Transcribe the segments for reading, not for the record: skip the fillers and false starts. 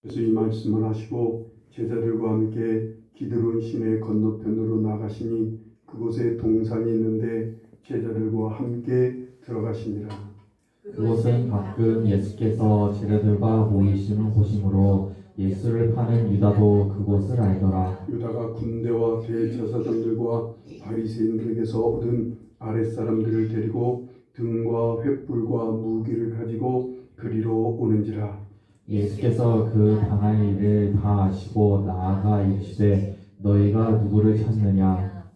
그래서 이 말씀을 하시고 제자들과 함께 기드론 시내 건너편으로 나가시니 그곳에 동산이 있는데 제자들과 함께 들어가시니라. 그곳은 가끔 예수께서 제자들과 모이시는 곳이므로 예수를 파는 유다도 그곳을 알더라. 유다가 군대와 대제사장들과 바리새인들에게서 얻은 아랫사람들을 데리고 등과 횃불과 무기를 가지고 그리로 오는지라. 예수께서 그 당할 일을 다 아시고 나아가 이르시되 너희가 누구를 찾느냐.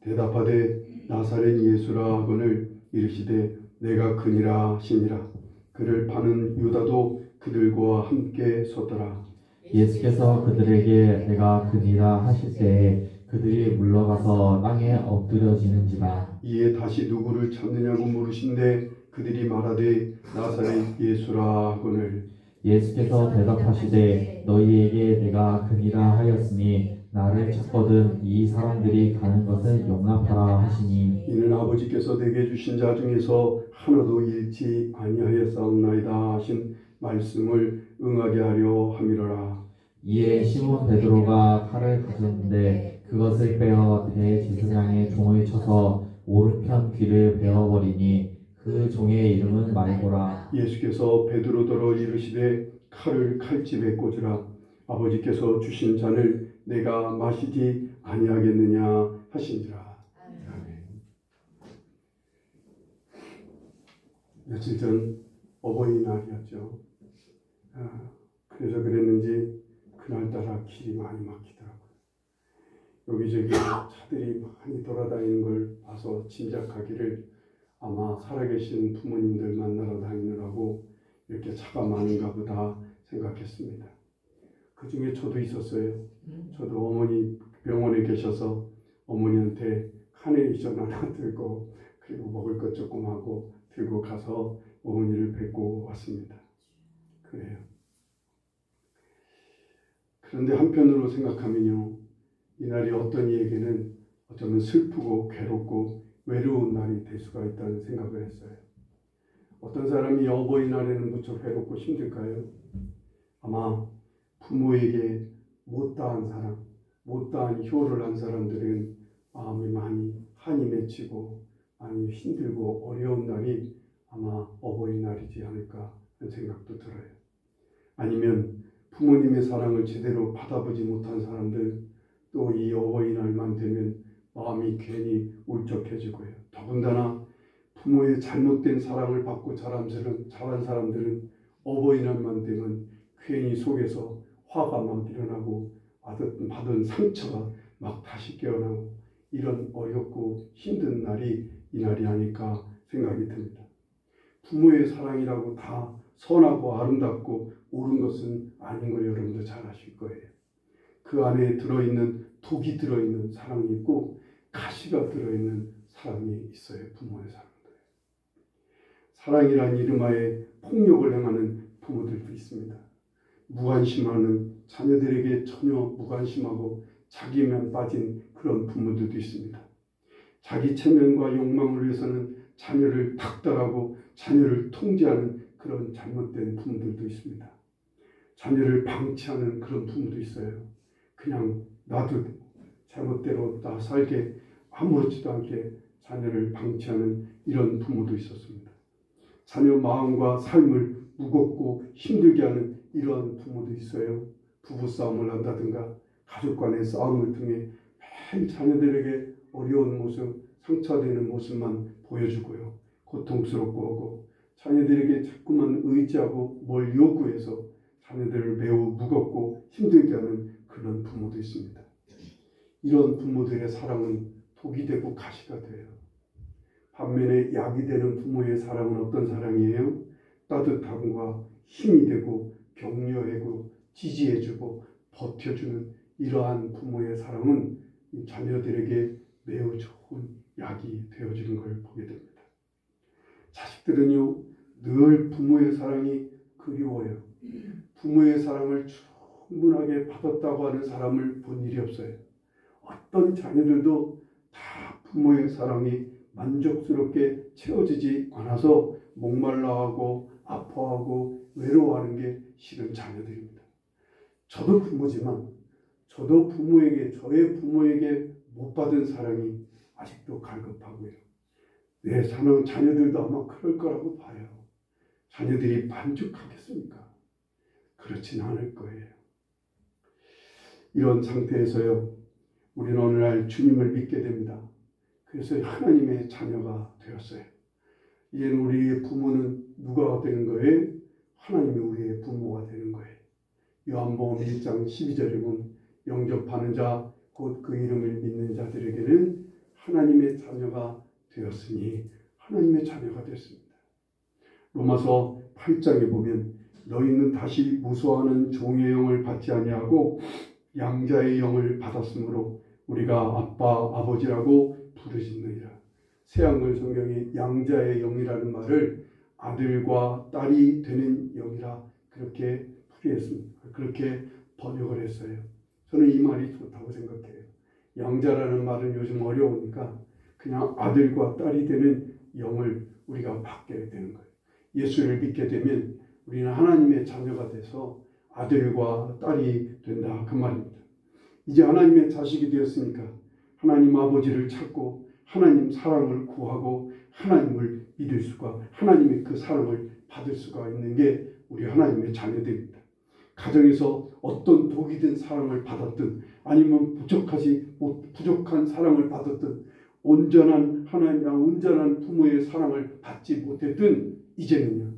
대답하되 나사렛 예수라 하거늘 이르시되 내가 그니라 하시니라. 그를 파는 유다도 그들과 함께 섰더라. 예수께서 그들에게 내가 그니라 하실 때에 그들이 물러가서 땅에 엎드려지는지라. 이에 다시 누구를 찾느냐고 물으신데 그들이 말하되 나사렛 예수라 하거늘. 예수께서 대답하시되 너희에게 내가 그니라 하였으니 나를 찾거든 이 사람들이 가는 것을 용납하라 하시니 이는 아버지께서 내게 주신 자 중에서 하나도 잃지 아니하였사옵나이다 하신 말씀을 응하게 하려 함이로라. 이에 시몬 베드로가 칼을 가졌는데 그것을 빼어 대제사장의 종을 쳐서 오른편 귀를 베어버리니 그 종의 이름은 말고라. 예수께서 베드로더러 이르시되 칼을 칼집에 꽂으라. 아버지께서 주신 잔을 내가 마시지 아니하겠느냐 하신지라. 아멘. 며칠 전 어버이날이었죠. 그래서 그랬는지 그날따라 길이 많이 막히더라고요. 여기저기 차들이 많이 돌아다니는 걸 봐서 짐작하기를 아마 살아계신 부모님들 만나러 다니느라고 이렇게 차가 많은가 보다 생각했습니다. 그 중에 저도 있었어요. 저도 어머니 병원에 계셔서 어머니한테 카네이션 하나 들고 그리고 먹을 것 조금 하고 들고 가서 어머니를 뵙고 왔습니다. 그래요. 그런데 한편으로 생각하면요, 이날이 어떤 이에게는 어쩌면 슬프고 괴롭고 외로운 날이 될 수가 있다는 생각을 했어요. 어떤 사람이 어버이날에는 무척 외롭고 힘들까요? 아마 부모에게 못다한 사람, 못다한 효를 한 사람들은 마음이 많이 한이 맺히고 많이 힘들고 어려운 날이 아마 어버이날이지 않을까 하는 생각도 들어요. 아니면 부모님의 사랑을 제대로 받아보지 못한 사람들, 또 이 어버이날만 되면 마음이 괜히 울적해지고요. 더군다나 부모의 잘못된 사랑을 받고 자란 사람들은 어버이날만 되면 괜히 속에서 화가 막 일어나고 받은 상처가 막 다시 깨어나고 이런 어렵고 힘든 날이 이 날이 아닐까 생각이 듭니다. 부모의 사랑이라고 다 선하고 아름답고 옳은 것은 아닌 걸 여러분도 잘 아실 거예요. 그 안에 들어있는 독이 들어있는 사랑이 있고 가시가 들어있는 사랑이 있어요. 부모의 사랑들. 사랑이란 이름하에 폭력을 행하는 부모들도 있습니다. 무관심하는 자녀들에게 전혀 무관심하고 자기만 빠진 그런 부모들도 있습니다. 자기 체면과 욕망을 위해서는 자녀를 닥달하고 자녀를 통제하는 그런 잘못된 부모들도 있습니다. 자녀를 방치하는 그런 부모도 있어요. 그냥 놔두고 잘못대로 나 살게 아무렇지도 않게 자녀를 방치하는 이런 부모도 있었습니다. 자녀 마음과 삶을 무겁고 힘들게 하는 이러한 부모도 있어요. 부부싸움을 한다든가 가족 간의 싸움을 통해 매일 자녀들에게 어려운 모습, 상처되는 모습만 보여주고요. 고통스럽고 하고 자녀들에게 자꾸만 의지하고 뭘 요구해서 자녀들을 매우 무겁고 힘들게 하는 그런 부모도 있습니다. 이런 부모들의 사랑은 독이 되고 가시가 돼요. 반면에 약이 되는 부모의 사랑은 어떤 사랑이에요? 따뜻함과 힘이 되고 격려하고 지지해주고 버텨주는 이러한 부모의 사랑은 자녀들에게 매우 좋은 약이 되어주는 걸 보게 됩니다. 자식들은요, 늘 부모의 사랑이 그리워요. 부모의 사랑을 충분하게 받았다고 하는 사람을 본 일이 없어요. 어떤 자녀들도 다 부모의 사랑이 만족스럽게 채워지지 않아서 목말라하고 아파하고 외로워하는 게 싫은 자녀들입니다. 저도 부모지만 저도 저의 부모에게 못 받은 사랑이 아직도 갈급하고요. 내 자녀들도 아마 그럴 거라고 봐요. 자녀들이 만족하겠습니까? 그렇진 않을 거예요. 이런 상태에서요, 우리는 오늘날 주님을 믿게 됩니다. 그래서 하나님의 자녀가 되었어요. 이제는 우리의 부모는 누가 되는 거예요? 하나님이 우리의 부모가 되는 거예요. 요한복음 1장 12절에 보면 영접하는 자, 곧 그 이름을 믿는 자들에게는 하나님의 자녀가 되었으니 하나님의 자녀가 됐습니다. 로마서 8장에 보면 너희는 다시 무수하는 종의 영을 받지 아니하고 양자의 영을 받았으므로 우리가 아빠, 아버지라고 부르짖느니라. 새한글 성경에 양자의 영이라는 말을 아들과 딸이 되는 영이라 그렇게 풀이했습니다. 그렇게 번역을 했어요. 저는 이 말이 좋다고 생각해요. 양자라는 말은 요즘 어려우니까 그냥 아들과 딸이 되는 영을 우리가 받게 되는 거예요. 예수를 믿게 되면 우리는 하나님의 자녀가 돼서 아들과 딸이 된다, 그 말입니다. 이제 하나님의 자식이 되었으니까 하나님 아버지를 찾고 하나님 사랑을 구하고 하나님을 믿을 수가, 하나님의 그 사랑을 받을 수가 있는 게 우리 하나님의 자녀들입니다. 가정에서 어떤 독이 든 사랑을 받았든 아니면 부족한 사랑을 받았든 온전한 부모의 사랑을 받지 못했든 이제는요,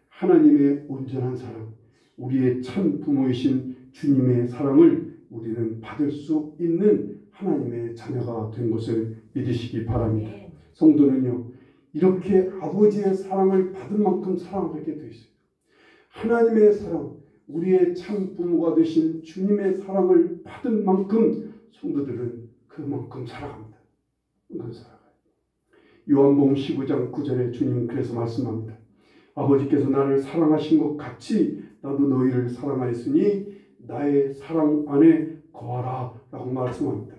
하나님의 온전한 사랑, 우리의 참 부모이신 주님의 사랑을 우리는 받을 수 있는 하나님의 자녀가 된 것을 믿으시기 바랍니다. 성도는요, 이렇게 아버지의 사랑을 받은 만큼 사랑하게 되어 있어요. 하나님의 사랑, 우리의 참 부모가 되신 주님의 사랑을 받은 만큼 성도들은 그만큼 사랑합니다. 요한복음 15장 9절에 주님은 그래서 말씀합니다. 아버지께서 나를 사랑하신 것 같이 나도 너희를 사랑하였으니 나의 사랑 안에 거하라 라고 말씀합니다.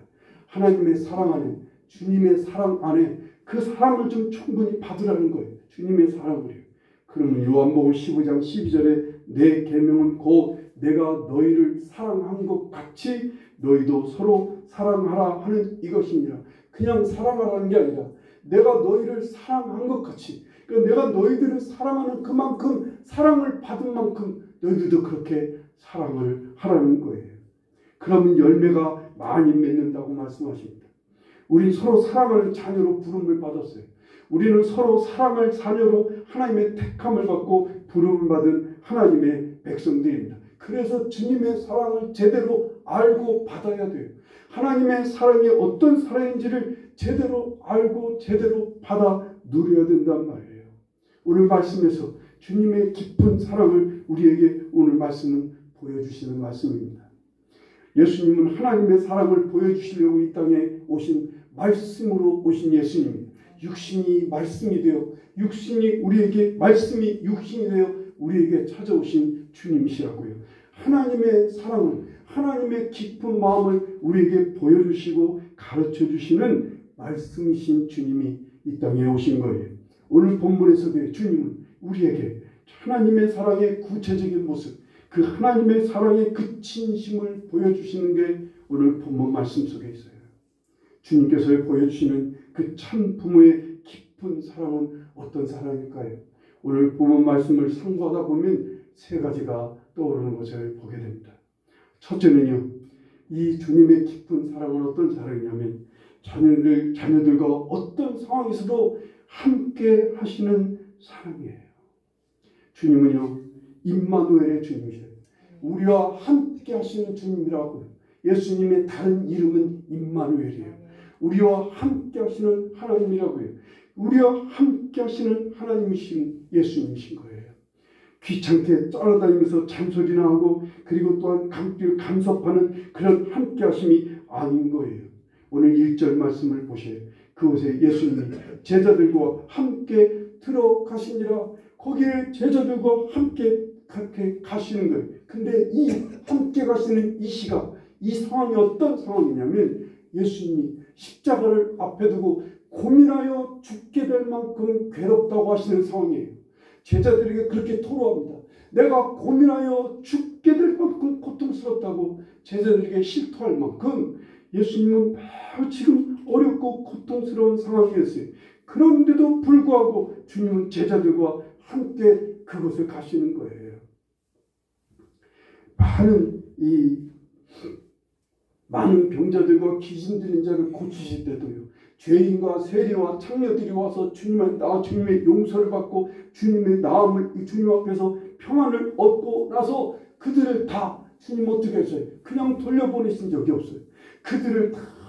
하나님의 사랑 안에, 주님의 사랑 안에 그 사랑을 좀 충분히 받으라는 거예요. 주님의 사랑을요. 그러면 요한복음 15장 12절에 내 계명은 곧 내가 너희를 사랑한 것 같이 너희도 서로 사랑하라 하는 이것이니라. 그냥 사랑하라는 게 아니라 내가 너희를 사랑한 것 같이, 그러니까 내가 너희들을 사랑하는 그만큼 사랑을 받은 만큼 너희들도 그렇게 사랑을 하라는 거예요. 그러면 열매가 많이 맺는다고 말씀하십니다. 우리 서로 사랑하는 자녀로 부름을 받았어요. 우리는 서로 사랑할 자녀로 하나님의 택함을 받고 부름을 받은 하나님의 백성들입니다. 그래서 주님의 사랑을 제대로 알고 받아야 돼요. 하나님의 사랑이 어떤 사랑인지를 제대로 알고 제대로 받아 누려야 된단 말이에요. 오늘 말씀에서 주님의 깊은 사랑을 우리에게 오늘 말씀은 보여주시는 말씀입니다. 예수님은 하나님의 사랑을 보여주시려고 이 땅에 오신 말씀으로 오신 예수님, 육신이 말씀이 되어 말씀이 육신이 되어 우리에게 찾아오신 주님이시라고요. 하나님의 사랑을, 하나님의 깊은 마음을 우리에게 보여주시고 가르쳐주시는 말씀이신 주님이 이 땅에 오신 거예요. 오늘 본문에서도 주님은 우리에게 하나님의 사랑의 구체적인 모습, 그 하나님의 사랑의 그 진심을 보여주시는 게 오늘 본문 말씀 속에 있어요. 주님께서 보여주시는 그 참 부모의 깊은 사랑은 어떤 사랑일까요? 오늘 본문 말씀을 상고하다 보면 세 가지가 떠오르는 것을 보게 됩니다. 첫째는요, 이 주님의 깊은 사랑은 어떤 사랑이냐면 자녀들과 어떤 상황에서도 함께 하시는 사랑이에요. 주님은요, 임마누엘의 주님이세요. 우리와 함께 하시는 주님이라고요. 예수님의 다른 이름은 임마누엘이에요. 우리와 함께 하시는 하나님이라고요. 우리와 함께 하시는 하나님이신 예수님이신 거예요. 귀찮게 따라다니면서 잔소리나 하고 그리고 또한 간섭하는 그런 함께 하심이 아닌 거예요. 오늘 1절 말씀을 보세요. 그곳에 예수님이 제자들과 함께 들어가시니라. 거기에 제자들과 함께 가시는 거예요. 근데 이 함께 가시는 이 시각, 이 상황이 어떤 상황이냐면 예수님이 십자가를 앞에 두고 고민하여 죽게 될 만큼 괴롭다고 하시는 상황이에요. 제자들에게 그렇게 토로합니다. 내가 고민하여 죽게 될 만큼 고통스럽다. 따뜻하고 제자들에게 실토할 만큼 예수님은 매우 지금 어렵고 고통스러운 상황이었어요. 그런데도 불구하고 주님은 제자들과 함께 그곳을 가시는 거예요. 많은 병자들과 귀신 들린 자를 고치실 때도요, 죄인과 세리와 창녀들이 와서 주님의 용서를 받고 주님의 나음을 주님 앞에서 평안을 얻고 나서 그들을 다 주님 어떻게 했어요? 그냥 돌려보내신 적이 없어요. 그들을 다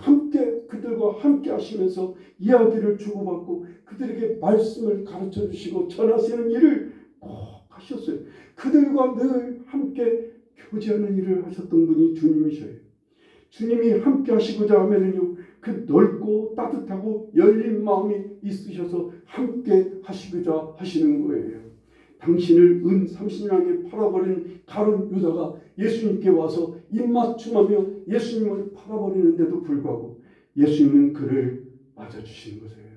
그들과 함께 하시면서 이야기를 주고받고 그들에게 말씀을 가르쳐 주시고 전하시는 일을 꼭 하셨어요. 그들과 늘 함께 교제하는 일을 하셨던 분이 주님이셔요. 주님이 함께 하시고자 하면은요, 그 넓고 따뜻하고 열린 마음이 있으셔서 함께 하시고자 하시는 거예요. 당신을 은 30냥에 팔아버린 가룟 유다가 예수님께 와서 입맞춤하며 예수님을 팔아버리는데도 불구하고 예수님은 그를 맞아주시는 것이에요.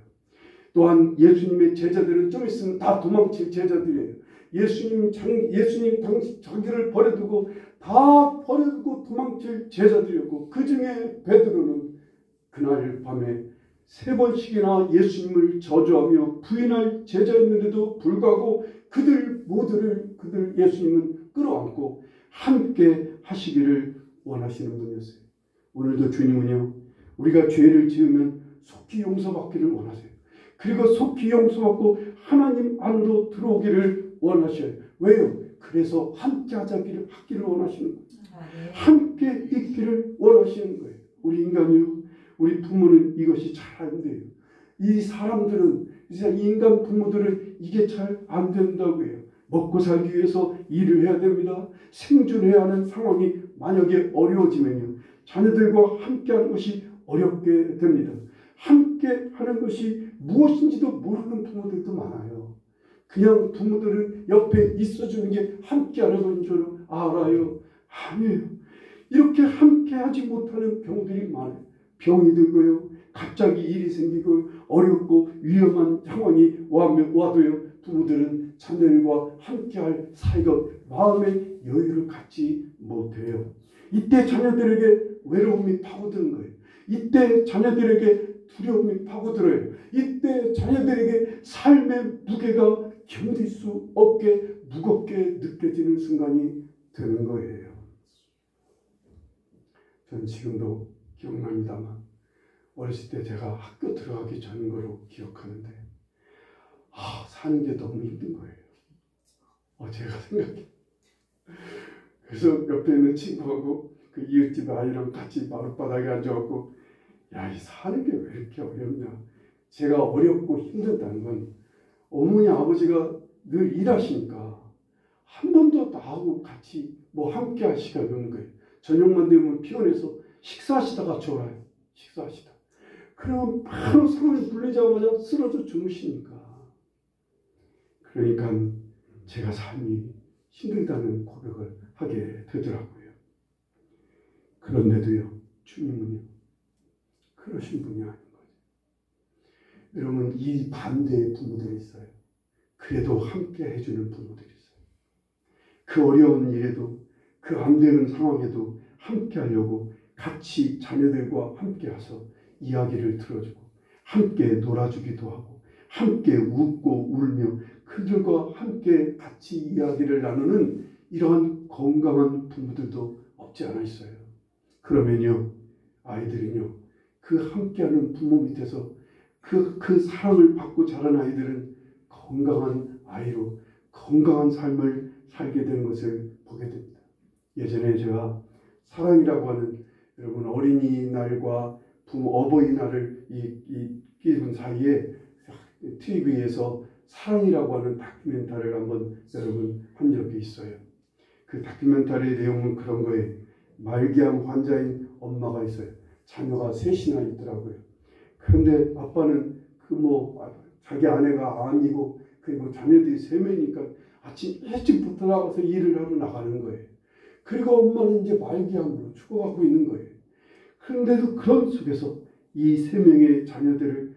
또한 예수님의 제자들은 좀 있으면 다 도망칠 제자들이에요. 예수님 당시 자기를 버려두고 다 버려두고 도망칠 제자들이었고, 그 중에 베드로는 그날 밤에 3번씩이나 예수님을 저주하며 부인할 제자였는데도 불구하고 그들 모두를 예수님은 끌어안고 함께 하시기를 원하시는 분이었어요. 오늘도 주님은요, 우리가 죄를 지으면 속히 용서받기를 원하세요. 그리고 속히 용서받고 하나님 안으로 들어오기를 원하셔요. 왜요? 그래서 함께 하기를 원하시는 거예요. 함께 있기를 원하시는 거예요. 우리 인간이요, 우리 부모는 이것이 잘 안 돼요. 이 사람들은, 이 인간 부모들은 이게 잘 안 된다고 해요. 먹고 살기 위해서 일을 해야 됩니다. 생존해야 하는 상황이 만약에 어려워지면요, 자녀들과 함께하는 것이 어렵게 됩니다. 함께 하는 것이 무엇인지도 모르는 부모들도 많아요. 그냥 부모들은 옆에 있어주는 게 함께하는 건 줄 알아요. 아니에요. 이렇게 함께하지 못하는 경우들이 많아요. 병이 들고요, 갑자기 일이 생기고 어렵고 위험한 상황이 와도요, 부모들은 자녀들과 함께할 사이가 마음의 여유를 갖지 못해요. 이때 자녀들에게 외로움이 파고드는 거예요. 이때 자녀들에게 두려움이 파고들어요. 이때 자녀들에게 삶의 무게가 견딜 수 없게 무겁게 느껴지는 순간이 되는 거예요. 저는 지금도 기억납니다만, 어렸을 때 제가 학교 들어가기 전인 거로 기억하는데, 사는 게 너무 힘든 거예요. 제가 생각해. 그래서 옆에 있는 친구하고 그 이웃집 아이랑 같이 마룻바닥에 앉아갖고, 이 사는 게 왜 이렇게 어렵냐. 제가 어렵고 힘들다는 건 어머니 아버지가 늘 일하시니까 한 번도 나하고 같이 함께 할 시간이 없는 거예요. 저녁만 되면 피곤해서 식사하시다가 졸아요. 식사하시다. 그러면 바로 상황이 불리자마자 쓰러져 주무시니까. 그러니까 제가 삶이 힘들다는 고백을 하게 되더라고요. 그런데도요, 주님은요, 그러신 분이 아닌 거죠. 여러분, 이 반대의 부모들이 있어요. 그래도 함께 해주는 부모들이 있어요. 그 어려운 일에도, 그 안 되는 상황에도 함께 하려고 같이 자녀들과 함께 와서 이야기를 들어주고 함께 놀아주기도 하고 함께 웃고 울며 그들과 함께 같이 이야기를 나누는 이러한 건강한 부모들도 없지 않아 있어요. 그러면요, 아이들은요, 그 함께하는 부모 밑에서 그 사랑을 받고 자란 아이들은 건강한 아이로 건강한 삶을 살게 되는 것을 보게 됩니다. 예전에 제가 사랑이라고 하는, 여러분, 어린이날과 어버이날을 끼운 사이에 TV에서 사랑이라고 하는 다큐멘터리를 한번 여러분 한 적이 있어요. 그 다큐멘터리 내용은 그런 거예요. 말기암 환자인 엄마가 있어요. 자녀가 3이나 있더라고요. 그런데 아빠는 자기 아내가 암이고 그리고 자녀들이 3명이니까 아침 일찍부터 나가서 일을 하러 나가는 거예요. 그리고 엄마는 이제 말기암으로 죽어가고 있는 거예요. 그런데도 그런 속에서 이 3명의 자녀들을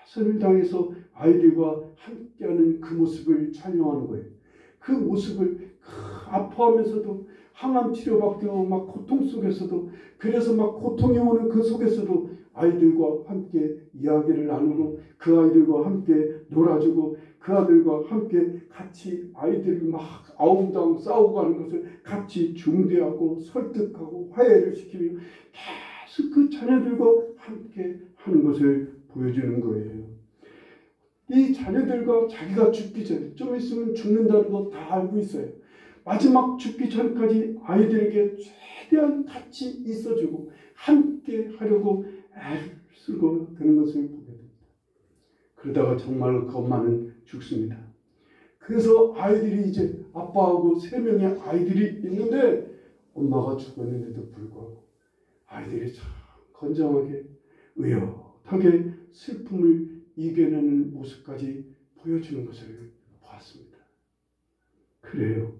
최선을 다해서 아이들과 함께하는 그 모습을 촬영하는 거예요. 그 모습을 아파하면서도 항암 치료받고 막 고통 속에서도, 그래서 막 고통이 오는 그 속에서도 아이들과 함께 이야기를 나누고 그 아이들과 함께 놀아주고 그 아들과 함께 같이 아이들이 막 아웅다웅 싸우고 하는 것을 같이 중대하고 설득하고 화해를 시키며 계속 그 자녀들과 함께 하는 것을 보여주는 거예요. 이 자녀들과 자기가 죽기 전에, 좀 있으면 죽는다는 거 다 알고 있어요. 마지막 죽기 전까지 아이들에게 최대한 같이 있어주고 함께 하려고 애를 쓰고 되는 것을 보게 됩니다. 그러다가 정말로 그 엄마는 죽습니다. 그래서 아이들이 이제 아빠하고 3명의 아이들이 있는데 엄마가 죽었는데도 불구하고 아이들이 참 건장하게 의젓하게 슬픔을 이겨내는 모습까지 보여주는 것을 보았습니다. 그래요.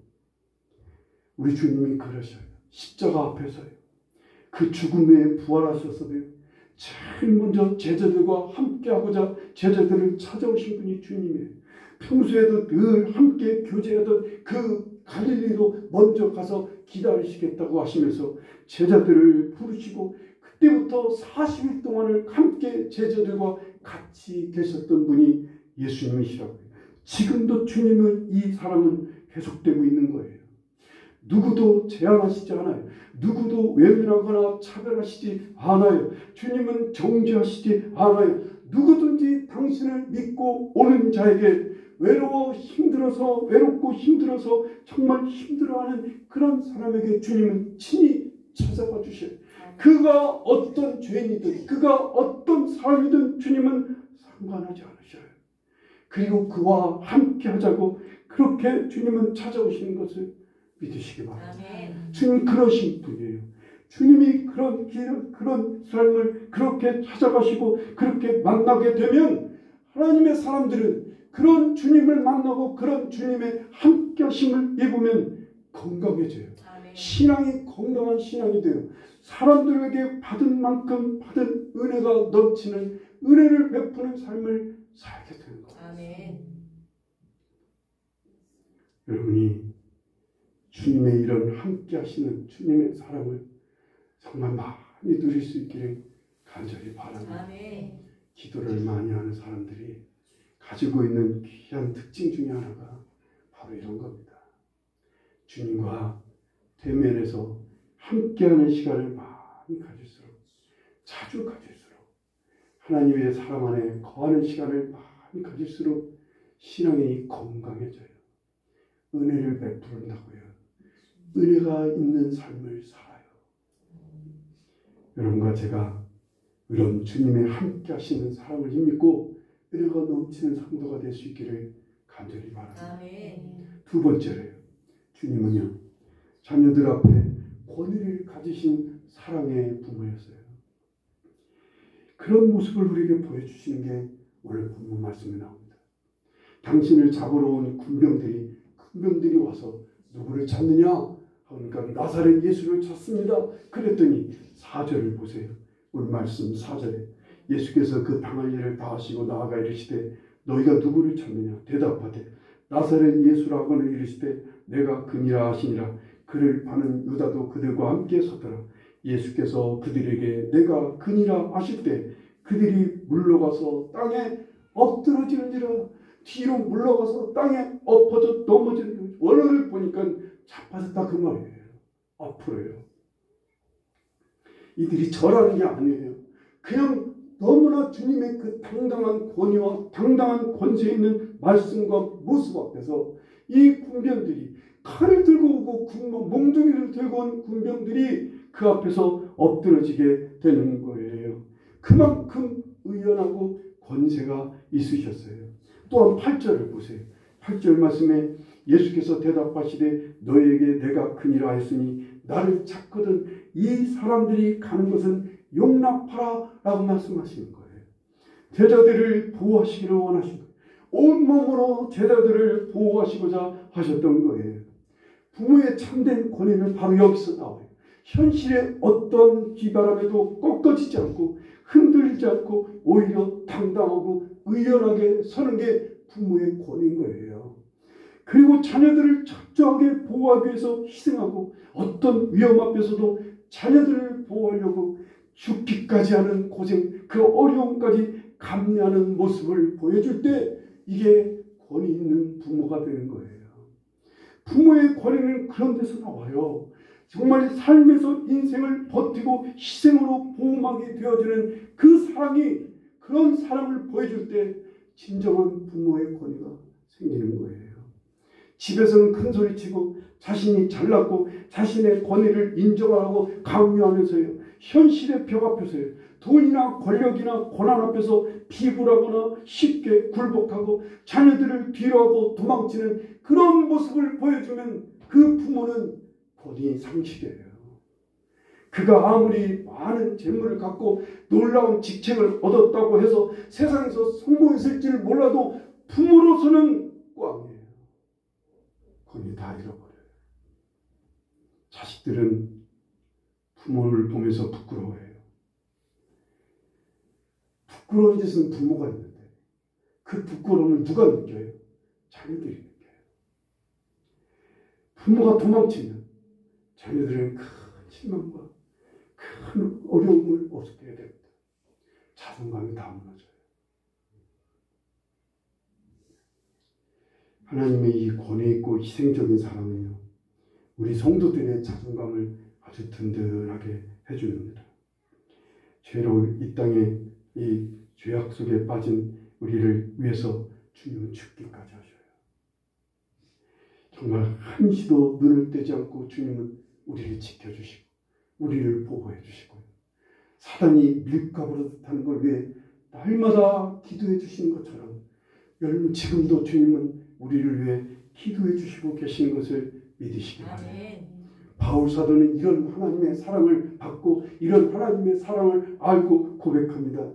우리 주님이 그러셔요. 십자가 앞에서요. 그 죽음에 부활하셨어요. 제일 먼저 제자들과 함께하고자 제자들을 찾아오신 분이 주님이에요. 평소에도 늘 함께 교제하던 그 갈릴리로 먼저 가서 기다리시겠다고 하시면서 제자들을 부르시고 그때부터 40일 동안을 함께 제자들과 같이 계셨던 분이 예수님이시라고요. 지금도 주님은 이 사랑은 계속되고 있는 거예요. 누구도 제한하시지 않아요. 누구도 외면하거나 차별하시지 않아요. 주님은 정죄하시지 않아요. 누구든지 당신을 믿고 오는 자에게 외롭고 힘들어서 정말 힘들어하는 그런 사람에게 주님은 친히 찾아가 주셔요. 그가 어떤 죄인이든 그가 어떤 사람이든 주님은 상관하지 않으셔요. 그리고 그와 함께 하자고 그렇게 주님은 찾아오시는 것을 믿으시기 바랍니다. 주님 그러신 분이에요. 주님이 그런 삶을 그렇게 찾아가시고 그렇게 만나게 되면 하나님의 사람들은 그런 주님을 만나고 그런 주님의 함께 하심을 입으면 건강해져요. 신앙이 건강한 신앙이 돼요. 사람들에게 받은 만큼 받은 은혜가 넘치는 은혜를 베푸는 삶을 살게 되는 겁니다. 여러분이 주님의 이런 함께 하시는 주님의 사랑을 정말 많이 누릴 수 있기를 간절히 바랍니다. 기도를 많이 하는 사람들이 가지고 있는 귀한 특징 중에 하나가 바로 이런 겁니다. 주님과 대면에서 함께하는 시간을 많이 가질수록, 자주 가질수록, 하나님의 사랑 안에 거하는 시간을 많이 가질수록 신앙이 건강해져요. 은혜를 베푸는다고요. 은혜가 있는 삶을 살아요. 여러분과 제가 이런 주님의 함께 하시는 사랑을 힘입고 은혜가 넘치는 성도가 될 수 있기를 간절히 바랍니다. 두 번째로요. 주님은요. 자녀들 앞에 권위를 가지신 사랑의 부모였어요. 그런 모습을 우리에게 보여주시는 게 오늘 본문 말씀에 나옵니다. 당신을 잡으러 온 군병들이 와서 누구를 찾느냐? 그러니까 나사렛 예수를 찾습니다. 그랬더니 4절을 보세요. 오늘 말씀 4절에 예수께서 그 당할 일을 다 하시고 나아가 이르시되 너희가 누구를 찾느냐? 대답하되 나사렛 예수라고는 이르시되 내가 그니라 하시니라. 그를 파는 유다도 그들과 함께 섰더라. 예수께서 그들에게 내가 그니라 하실 때 그들이 물러가서 땅에 엎드러지는지라. 뒤로 물러가서 땅에 엎어져 넘어지는 원어를 보니까 자빠졌다 그 말이에요. 앞으로요. 이들이 절하는 게 아니에요. 그냥 너무나 주님의 그 당당한 권위와 당당한 권세 있는 말씀과 모습 앞에서 이 군병들이 칼을 들고 오고 몽둥이를 들고 온 군병들이 그 앞에서 엎드러지게 되는 거예요. 그만큼 의연하고 권세가 있으셨어요. 또한 8절을 보세요. 8절 말씀에 예수께서 대답하시되 너희에게 내가 그니라 했으니 나를 찾거든 이 사람들이 가는 것은 용납하라 라고 말씀하시는 거예요. 제자들을 보호하시기를 원하신 거예요. 온몸으로 제자들을 보호하시고자 하셨던 거예요. 부모의 참된 권위는 바로 여기서 나와요. 현실의 어떤 비바람에도 꺾어지지 않고 흔들리지 않고 오히려 당당하고 의연하게 서는 게 부모의 권위인 거예요. 그리고 자녀들을 철저하게 보호하기 위해서 희생하고 어떤 위험 앞에서도 자녀들을 보호하려고 죽기까지 하는 고생, 그 어려움까지 감내하는 모습을 보여줄 때 이게 권위 있는 부모가 되는 거예요. 부모의 권위는 그런 데서 나와요. 정말 삶에서 인생을 버티고 희생으로 보호하게 되어주는 그 사랑이, 그런 사랑을 보여줄 때 진정한 부모의 권위가 생기는 거예요. 집에서는 큰 소리치고 자신이 잘났고 자신의 권위를 인정하고 강요하면서요, 현실의 벽 앞에서요, 돈이나 권력이나 고난 앞에서 비굴하거나 쉽게 굴복하고 자녀들을 뒤로하고 도망치는 그런 모습을 보여주면 그 부모는 권위 상실이에요. 그가 아무리 많은 재물을 갖고 놀라운 직책을 얻었다고 해서 세상에서 성공했을지를 몰라도 부모로서는 꽝이에요. 권위 다 잃어버려요. 자식들은 부모를 보면서 부끄러워해요. 부끄러운 짓은 부모가 있는데 그 부끄러움을 누가 느껴요? 자녀들이 느껴요. 부모가 도망치면 자녀들은 큰 실망과 큰 어려움을 얻게 됩니다. 자존감이 다 무너져요. 하나님의 이 권위 있고 희생적인 사랑은요, 우리 성도들의 자존감을 아주 든든하게 해줍니다. 죄로 이 땅에 이 죄악 속에 빠진 우리를 위해서 주님은 죽기까지 하셔요. 정말 한시도 눈을 떼지 않고 주님은 우리를 지켜주시고 우리를 보호해 주시고요. 사단이 밀가부로 타는 걸 위해 날마다 기도해 주시는 것처럼 여러분 지금도 주님은 우리를 위해 기도해 주시고 계시는 것을 믿으시기 바랍니다. 바울 사도는 이런 하나님의 사랑을 받고 이런 하나님의 사랑을 알고 고백합니다.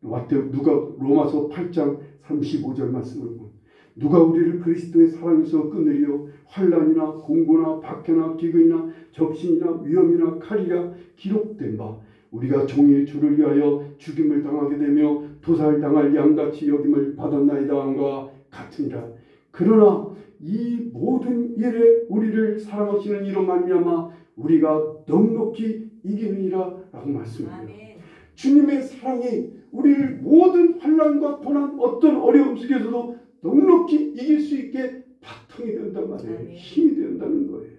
누가 로마서 8장 35절 말씀을 보면 누가 우리를 그리스도의 사랑에서 끊으리요? 환난이나 공고나 박해나 기근이나 적신이나 위험이나 칼이라 기록된 바 우리가 종일 주를 위하여 죽임을 당하게 되며 도살당할 양같이 여김을 받았나이다 함과 같으니라. 그러나 이 모든 일에 우리를 사랑하시는 이로 말미암아 우리가 넉넉히 이기느니라 라고 말씀해요. 주님의 사랑이 우리를 모든 환난과 고난 어떤 어려움 속에서도 넉넉히 이길 수 있게 바탕이 된단 말이에요. 힘이 된다는 거예요.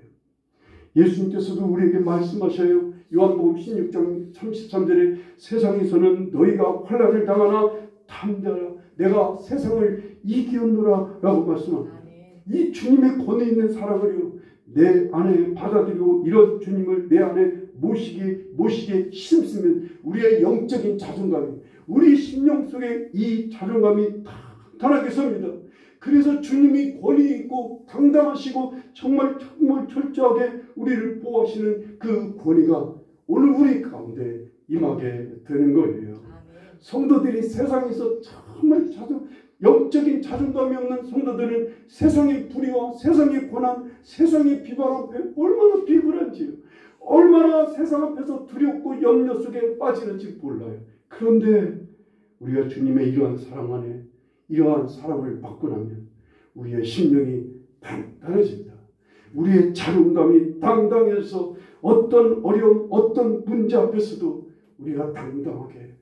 예수님께서도 우리에게 말씀하셔요. 요한복음 16장 33절에 세상에서는 너희가 환난을 당하나 담대하라 내가 세상을 이기었노라 라고 말씀합니다. 이 주님의 권위 있는 사랑을요 내 안에 받아들이고 이런 주님을 내 안에 모시게 힘쓰면 우리의 영적인 자존감이 우리 심령 속에 이 자존감이 탄탄하게 섭니다. 그래서 주님이 권위 있고 당당하시고 정말 철저하게 우리를 보호하시는 그 권위가 오늘 우리 가운데 임하게 되는 거예요. 성도들이 세상에서 정말 영적인 자존감이 없는 성도들은 세상의 불의와 세상의 고난, 세상의 비방 앞에 얼마나 비굴한지요. 얼마나 세상 앞에서 두렵고 염려 속에 빠지는지 몰라요. 그런데 우리가 주님의 이러한 사랑 안에 이러한 사랑을 받고 나면 우리의 심령이 단단해집니다. 우리의 자존감이 당당해서 어떤 어려움, 어떤 문제 앞에서도 우리가 당당하게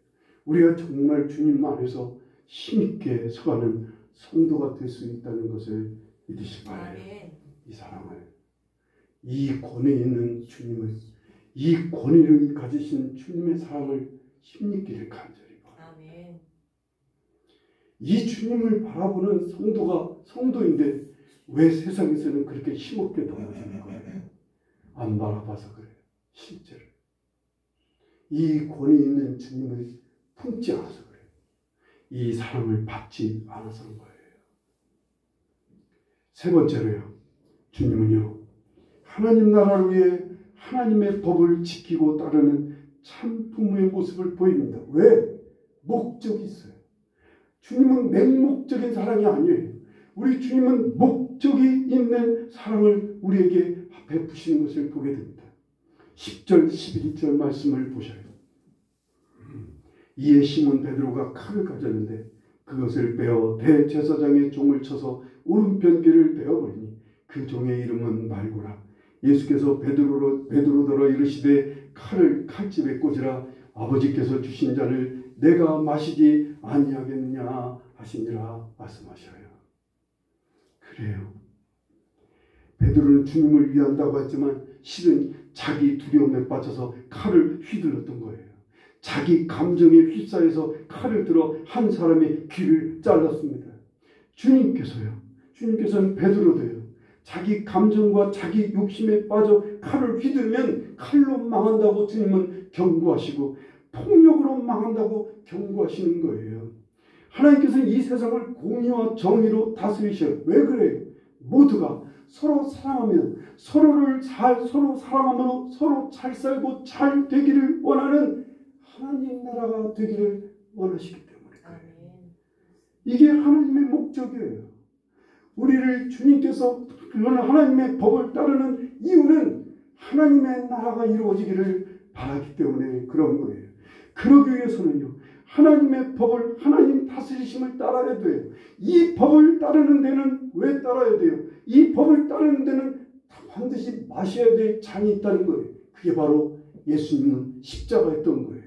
우리가 정말 주님 안에서 힘있게 서가는 성도가 될 수 있다는 것을 믿으시기 바라요. 이 사랑을, 이 권위 있는 주님을, 이 권위를 가지신 주님의 사랑을 힘있기를 간절히 바라요. 이 주님을 바라보는 성도인데 왜 세상에서는 그렇게 힘없게 넘어지는 거예요? 안 바라봐서 그래요. 실제로 이 권위 있는 주님을 품지 않아서 그래요. 이 사랑을 받지 않아서 그런 거예요. 세 번째로요, 주님은요 하나님 나라를 위해 하나님의 법을 지키고 따르는 참 부모의 모습을 보입니다. 왜? 목적이 있어요. 주님은 맹목적인 사랑이 아니에요. 우리 주님은 목적이 있는 사랑을 우리에게 베푸시는 것을 보게 됩니다. 10절, 11절 말씀을 보셔요. 이에 시몬 베드로가 칼을 가졌는데 그것을 빼어 대제사장의 종을 쳐서 오른편 귀를 베어버리니 그 종의 이름은 말고라. 예수께서 베드로더러 이르시되 칼을 칼집에 꽂으라. 아버지께서 주신 잔을 내가 마시지 아니하겠느냐 하시니라 말씀하셔요. 그래요. 베드로는 주님을 위한다고 했지만 실은 자기 두려움에 빠져서 칼을 휘둘렀던 거예요. 자기 감정에 휩싸여서 칼을 들어 한 사람의 귀를 잘랐습니다. 주님께서는 베드로도요. 자기 감정과 자기 욕심에 빠져 칼을 휘두르면 칼로 망한다고 주님은 경고하시고 폭력으로 망한다고 경고하시는 거예요. 하나님께서는 이 세상을 공의와 정의로 다스리셔요. 왜 그래요? 모두가 서로 사랑하면 서로 사랑함으로 서로 잘 살고 잘 되기를 원하는 하나님 나라가 되기를 원하시기 때문에 그래요. 이게 하나님의 목적이에요. 우리를 주님께서 하나님의 법을 따르는 이유는 하나님의 나라가 이루어지기를 바라기 때문에 그런 거예요. 그러기 위해서는요. 하나님의 법을 하나님 다스리심을 따라야 돼요. 이 법을 따르는 데는 왜 따라야 돼요? 이 법을 따르는 데는 반드시 마셔야 될 잔이 있다는 거예요. 그게 바로 예수님은 십자가였던 거예요.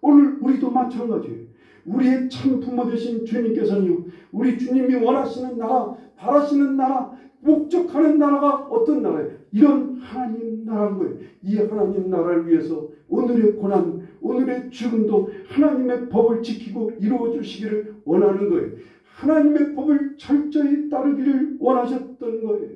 오늘 우리도 마찬가지예요. 우리의 참 부모 되신 주님께서는요. 우리 주님이 원하시는 나라, 바라시는 나라, 목적하는 나라가 어떤 나라예요? 이런 하나님 나라인 거예요. 이 하나님 나라를 위해서 오늘의 고난, 오늘의 죽음도 하나님의 법을 지키고 이루어 주시기를 원하는 거예요. 하나님의 법을 철저히 따르기를 원하셨던 거예요.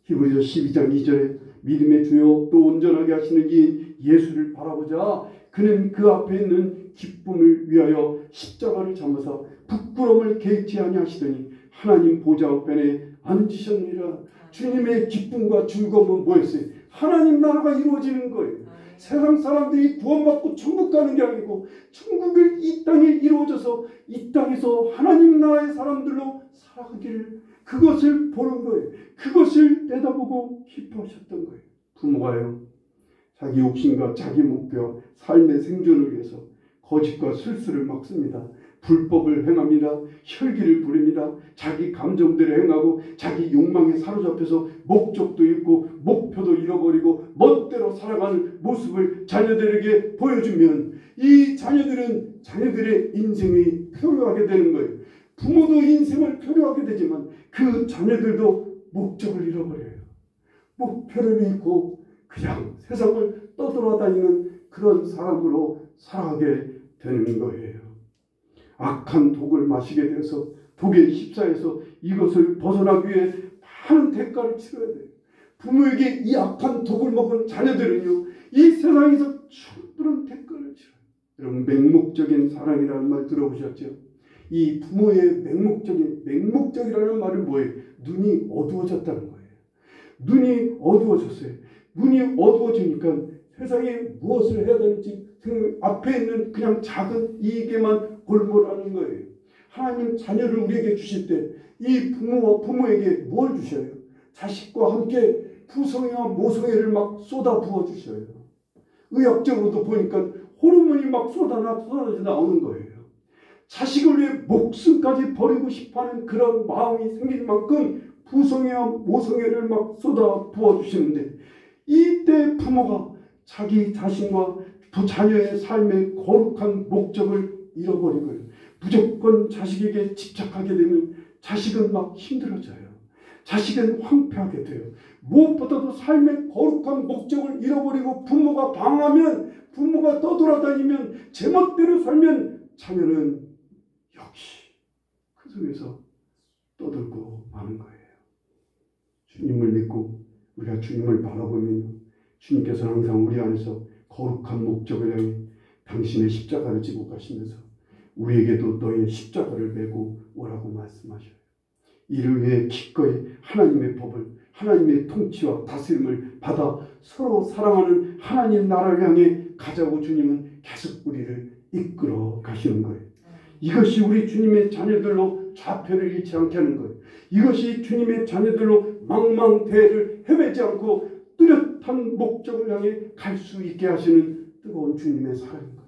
히브리서 12장 2절에 믿음의 주요 또 온전하게 하시는 이 예수를 바라보자. 그는 그 앞에 있는 기쁨을 위하여 십자가를 잡아서 부끄러움을 개의치 아니하시더니 하나님 보좌 우편에 앉으셨느니라. 주님의 기쁨과 즐거움은 뭐였어요? 하나님 나라가 이루어지는 거예요. 세상 사람들이 구원받고 천국 가는 게 아니고 천국을 이 땅에 이루어져서 이 땅에서 하나님 나라의 사람들로 살아가기를 그것을 보는 거예요. 그것을 내다보고 기뻐하셨던 거예요. 부모가요. 자기 욕심과 자기 목표, 삶의 생존을 위해서 거짓과 술수를 막습니다. 불법을 행합니다. 혈기를 부립니다. 자기 감정대로 행하고 자기 욕망에 사로잡혀서 목적도 잃고 목표도 잃어버리고 멋대로 살아가는 모습을 자녀들에게 보여주면 이 자녀들은 자녀들의 인생이 표류하게 되는 거예요. 부모도 인생을 표류하게 되지만 그 자녀들도 목적을 잃어버려요. 목표를 잃고 그냥 세상을 떠돌아다니는 그런 사람으로 살아가게 되는 거예요. 악한 독을 마시게 돼서 독에 휩싸여서 이것을 벗어나기 위해 많은 대가를 치러야 돼요. 부모에게 이 악한 독을 먹은 자녀들은요. 이 세상에서 충분한 대가를 치러요. 여러분 맹목적인 사랑이라는 말 들어보셨죠? 이 부모의 맹목적이라는 말은 뭐예요? 눈이 어두워졌다는 거예요. 눈이 어두워졌어요. 눈이 어두워지니까 세상에 무엇을 해야 되는지 앞에 있는 그냥 작은 이익에만 골몰하는 거예요. 하나님 자녀를 우리에게 주실 때 이 부모에게 뭘 주셔요? 자식과 함께 부성애와 모성애를 막 쏟아 부어 주셔요. 의학적으로도 보니까 호르몬이 막 쏟아져 나오는 거예요. 자식을 위해 목숨까지 버리고 싶어하는 그런 마음이 생길 만큼 부성애와 모성애를 막 쏟아 부어 주시는데 이때 부모가 자기 자신과 자녀의 삶의 거룩한 목적을 잃어버리고요. 무조건 자식에게 집착하게 되면 자식은 막 힘들어져요. 자식은 황폐하게 돼요. 무엇보다도 삶의 거룩한 목적을 잃어버리고 부모가 방황하면 부모가 떠돌아다니면 제멋대로 살면 자녀는 역시 그 속에서 떠들고 마는 거예요. 주님을 믿고 우리가 주님을 바라보면 주님께서는 항상 우리 안에서 거룩한 목적을 향해 당신의 십자가를 지고 가시면서 우리에게도 너의 십자가를 메고 오라고 말씀하셔요. 이를 위해 기꺼이 하나님의 법을 하나님의 통치와 다스림을 받아 서로 사랑하는 하나님 나라를 향해 가자고 주님은 계속 우리를 이끌어 가시는 거예요. 이것이 우리 주님의 자녀들로 좌표를 잃지 않게 하는 거예요. 이것이 주님의 자녀들로 망망대해를 헤매지 않고 뚜렷한 목적을 향해 갈 수 있게 하시는 뜨거운 주님의 사랑인 거예요.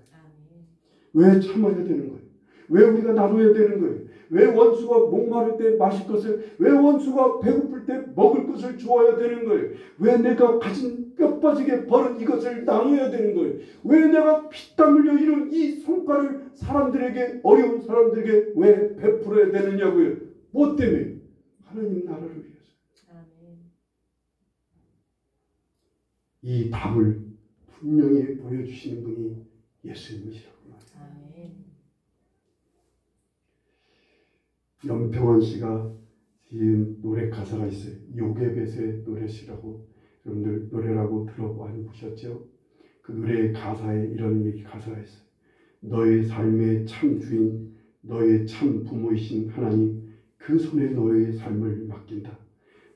왜 참아야 되는 거예요? 왜 우리가 나눠야 되는 거예요? 왜 원수가 목마를 때 마실 것을, 왜 원수가 배고플 때 먹을 것을 주어야 되는 거예요? 왜 내가 가진 뼈 빠지게 벌은 이것을 나눠야 되는 거예요? 왜 내가 피땀 흘려 이룬 이 성과를 사람들에게, 어려운 사람들에게 왜 베풀어야 되느냐고요? 뭐 때문에? 하나님 나라를 위해서. 이 답을 분명히 보여주시는 분이 예수님이시라고 말해요. 연평원 씨가 지은 노래 가사가 있어요. 요괴벳의 노래시라고, 여러분들 노래라고 많이 보셨죠? 그 노래의 가사에 이런 얘기 가사가 있어요. 너의 삶의 참 주인, 너의 참 부모이신 하나님, 그 손에 너의 삶을 맡긴다.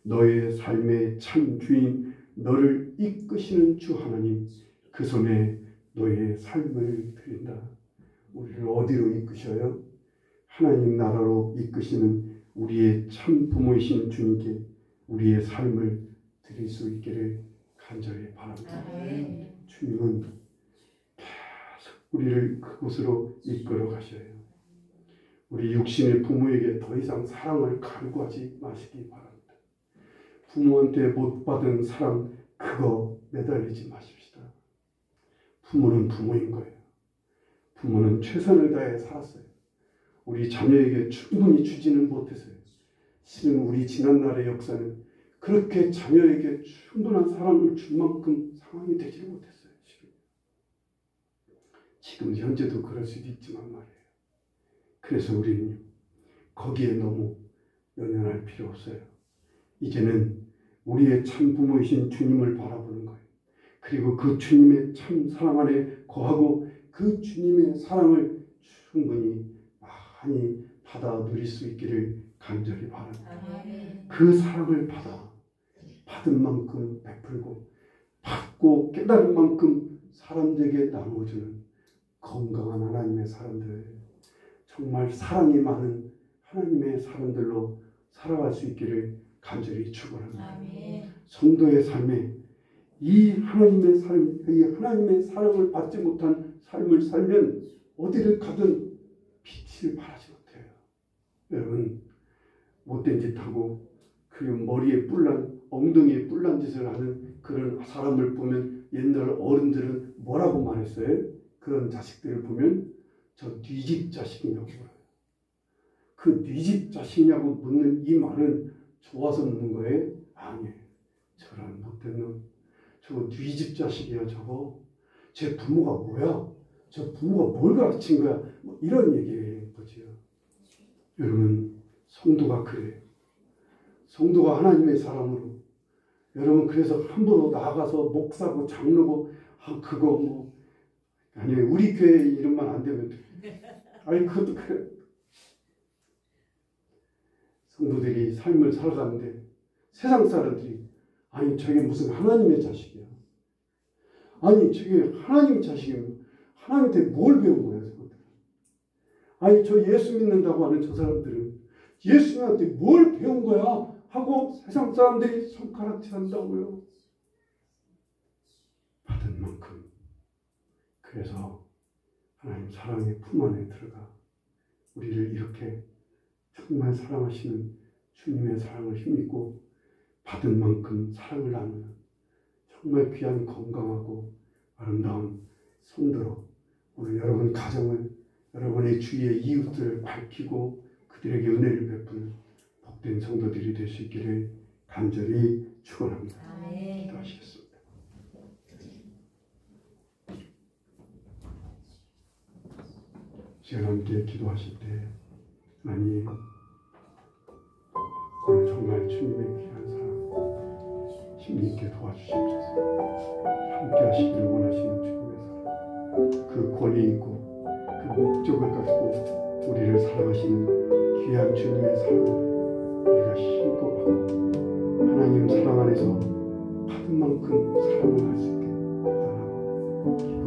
너의 삶의 참 주인, 너를 이끄시는 주 하나님, 그 손에 너의 삶을 드린다. 우리를 어디로 이끄셔요? 하나님 나라로 이끄시는 우리의 참 부모이신 주님께 우리의 삶을 드릴 수 있기를 간절히 바랍니다. 주님은 계속 우리를 그곳으로 이끌어 가셔요. 우리 육신의 부모에게 더 이상 사랑을 간구하지 마시기 바랍니다. 부모한테 못 받은 사랑, 그거 매달리지 마십시다. 부모는 부모인 거예요. 부모는 최선을 다해 살았어요. 우리 자녀에게 충분히 주지는 못했어요. 실은 우리 지난날의 역사는 그렇게 자녀에게 충분한 사랑을 줄 만큼 상황이 되지 못했어요. 지금 현재도 그럴 수도 있지만 말이에요. 그래서 우리는 거기에 너무 연연할 필요 없어요. 이제는 우리의 참 부모이신 주님을 바라보는 거예요. 그리고 그 주님의 참 사랑 안에 거하고 그 주님의 사랑을 충분히 많이 받아 누릴 수 있기를 간절히 바랍니다. 그 사랑을 받은 만큼 베풀고 받고 깨달은 만큼 사람들에게 나누어주는 건강한 하나님의 사람들, 정말 사랑이 많은 하나님의 사람들로 살아갈 수 있기를 간절히 축원합니다. 성도의 삶에 이 하나님의 사랑을 받지 못한 삶을 살면 어디를 가든 빛을 발하지 못해요. 여러분, 못된 짓 하고 그리고 머리에 엉덩이에 뿔난 짓을 하는 그런 사람을 보면 옛날 어른들은 뭐라고 말했어요? 그런 자식들을 보면 저 네 집 자식이냐고 물어요. 그 네 집 자식이냐고 묻는 이 말은 좋아서 묻는 거예요? 아니에요. 저런 못된 놈, 저거 네 집 자식이야. 저거 제 부모가 뭐야? 저 부모가 뭘 가르친 거야? 뭐 이런 얘기인 거죠. 여러분, 성도가 그래요. 성도가 하나님의 사람으로, 여러분, 그래서 함부로 나가서 목사고 장로고 그거 뭐 아니에요. 우리 교회 이름만 안 되면 아니 그것도 그래. 성도들이 삶을 살아가는데 세상 사람들이 아니 저게 무슨 하나님의 자식이야. 아니 저게 하나님 자식이면 하나님한테 뭘 배운 거야. 아니 저 예수 믿는다고 하는 저 사람들은 예수님한테 뭘 배운 거야 하고 세상 사람들이 손가락질한다고요. 받은 만큼. 그래서 하나님 사랑의 품 안에 들어가 우리를 이렇게 정말 사랑하시는 주님의 사랑을 힘입고 받은 만큼 사랑을 나누는 정말 귀한 건강하고 아름다운 성도로 오늘 여러분 가정을, 여러분의 주위의 이웃들을 밝히고 그들에게 은혜를 베푸는 복된 성도들이 될 수 있기를 간절히 축원합니다. 기도하시겠습니다. 시간 함께 기도하실 때 하나님, 오늘 정말 주님의 귀한 사랑 힘있게 도와주시옵소서. 함께 하시기를 원하시는 주님의 사랑, 그 권위 있고 그 목적을 가지고 우리를 사랑하시는 귀한 주님의 사랑을 우리가 힘껏 받고 하나님 사랑 안에서 받은 만큼 사랑을 할 수 있게 해달라고